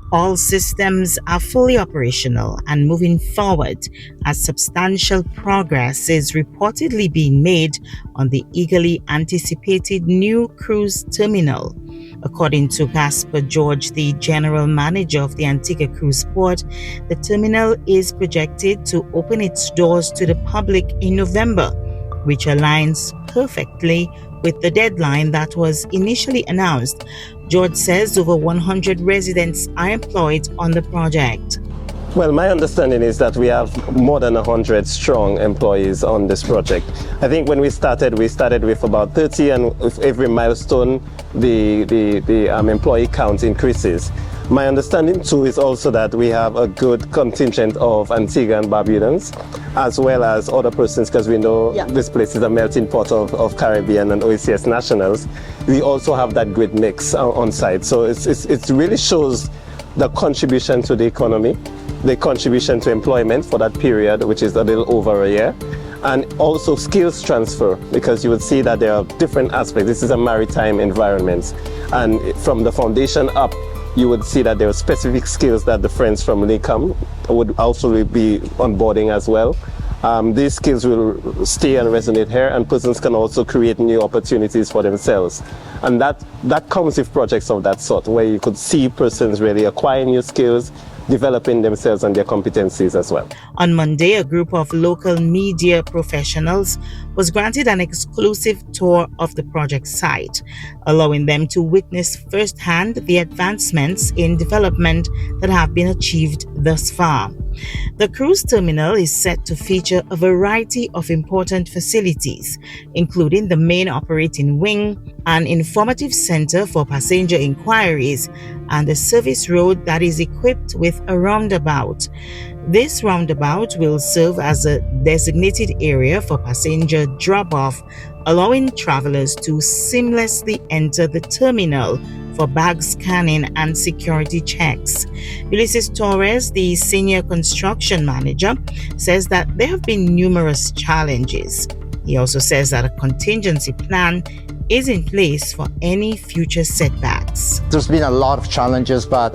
All systems are fully operational and moving forward as substantial progress is reportedly being made on the eagerly anticipated new cruise terminal. According to Gaspar George, the general manager of the Antigua Cruise Port, the terminal is projected to open its doors to the public in November, which aligns perfectly with the deadline that was initially announced. George says over 100 residents are employed on the project. Well, my understanding is that we have more than 100 strong employees on this project. I think when we started with about 30, and with every milestone, the employee count increases. My understanding too is also that we have a good contingent of Antigua and Barbudans, as well as other persons, because we know this place is a melting pot of Caribbean and OECS nationals. We also have that great mix on site. So it really shows the contribution to the economy, the contribution to employment for that period, which is a little over a year, and also skills transfer, because you would see that there are different aspects. This is a maritime environment, and from the foundation up, you would see that there are specific skills that the friends from LICAM would also be onboarding as well. These skills will stay and resonate here, and persons can also create new opportunities for themselves. And that comes with projects of that sort, where you could see persons really acquiring new skills, developing themselves and their competencies as well. On Monday, a group of local media professionals was granted an exclusive tour of the project site, allowing them to witness firsthand the advancements in development that have been achieved thus far. The cruise terminal is set to feature a variety of important facilities, including the main operating wing, an informative center for passenger inquiries, and a service road that is equipped with a roundabout. This roundabout will serve as a designated area for passenger drop-off, allowing travelers to seamlessly enter the terminal for bag scanning and security checks. Ulysses Torres, the senior construction manager, says that there have been numerous challenges. He also says that a contingency plan is in place for any future setbacks. There's been a lot of challenges, but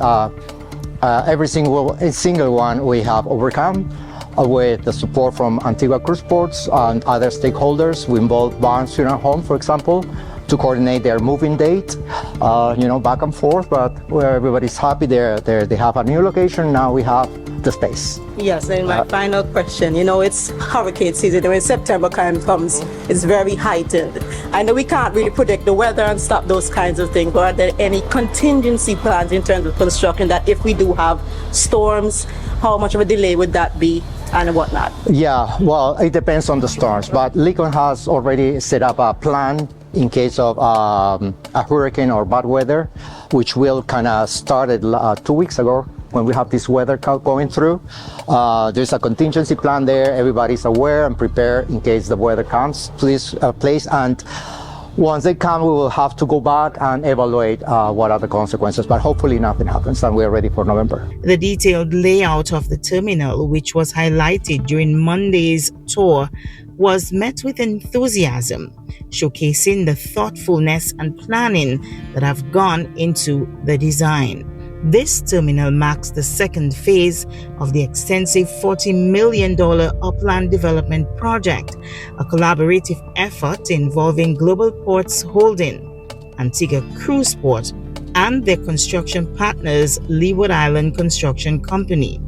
every single one we have overcome with the support from Antigua Cruise Ports and other stakeholders. We involved Barnes Funeral Home, for example, to coordinate their moving date, back and forth, but where everybody's happy they have a new location. Now we have the space. Yes, and my final question, it's hurricane season. When September comes, it's very heightened. I know we can't really predict the weather and stop those kinds of things, but are there any contingency plans in terms of construction that if we do have storms, how much of a delay would that be and whatnot? Yeah, well, it depends on the storms, but Lincoln has already set up a plan in case of a hurricane or bad weather, which will kind of started 2 weeks ago when we have this weather going through. There's a contingency plan there. Everybody's aware and prepared in case the weather comes place. And once they come, we will have to go back and evaluate what are the consequences. But hopefully nothing happens and we're ready for November. The detailed layout of the terminal, which was highlighted during Monday's tour, was met with enthusiasm, showcasing the thoughtfulness and planning that have gone into the design. This terminal marks the second phase of the extensive $40 million upland development project, a collaborative effort involving Global Ports Holding, Antigua Cruise Port, and their construction partners, Leeward Island Construction Company.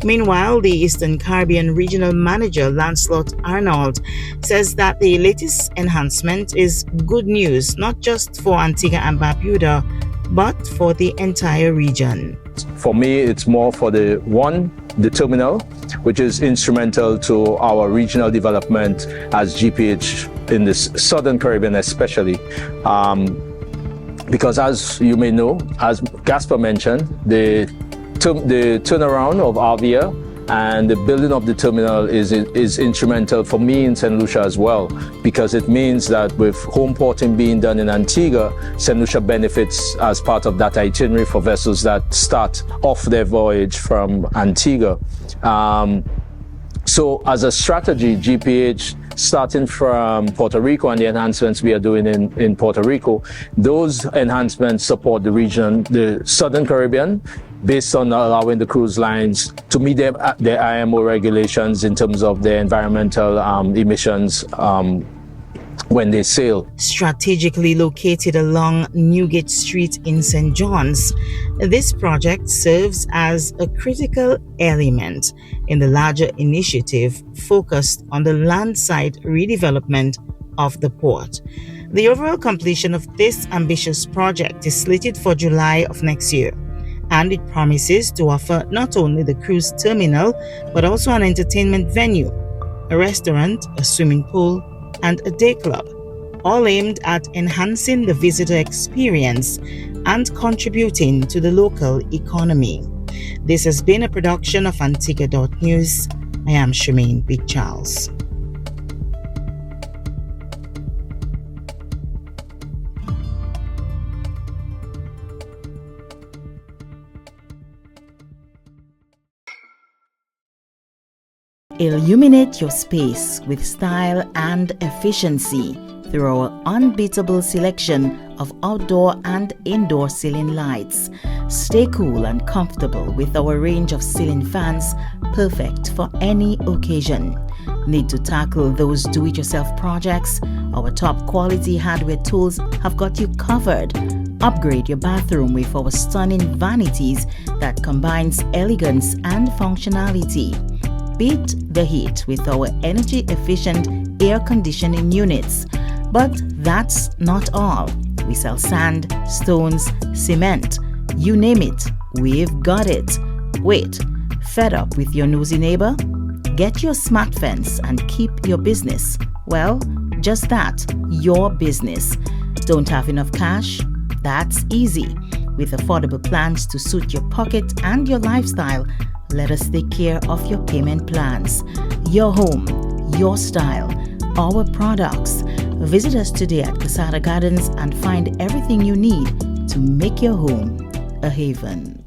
Meanwhile, the Eastern Caribbean Regional Manager, Lancelot Arnold, says that the latest enhancement is good news, not just for Antigua and Barbuda, but for the entire region. For me, it's more for the terminal, which is instrumental to our regional development as GPH in the Southern Caribbean especially. Because as you may know, as Gaspar mentioned, the turnaround of Avia and the building of the terminal is instrumental for me in St. Lucia as well, because it means that with home porting being done in Antigua, St. Lucia benefits as part of that itinerary for vessels that start off their voyage from Antigua. So as a strategy, GPH starting from Puerto Rico and the enhancements we are doing in Puerto Rico, those enhancements support the region, the Southern Caribbean, based on allowing the cruise lines to meet their IMO regulations in terms of their environmental emissions when they sail. Strategically located along Newgate Street in St. John's, this project serves as a critical element in the larger initiative focused on the landside redevelopment of the port. The overall completion of this ambitious project is slated for July of next year, and it promises to offer not only the cruise terminal but also an entertainment venue, a restaurant, a swimming pool, and a day club, all aimed at enhancing the visitor experience and contributing to the local economy. This has been a production of Antigua.news. I am Charmaine Big Charles. Illuminate your space with style and efficiency through our unbeatable selection of outdoor and indoor ceiling lights. Stay cool and comfortable with our range of ceiling fans, perfect for any occasion. Need to tackle those do-it-yourself projects? Our top quality hardware tools have got you covered. Upgrade your bathroom with our stunning vanities that combines elegance and functionality. Beat the heat with our energy-efficient air conditioning units. But that's not all. We sell sand, stones, cement, you name it, we've got it. Wait, fed up with your nosy neighbor? Get your smart fence and keep your business. Well, just that, your business. Don't have enough cash? That's easy. With affordable plans to suit your pocket and your lifestyle, let us take care of your payment plans. Your home, your style, our products. Visit us today at Casada Gardens and find everything you need to make your home a haven.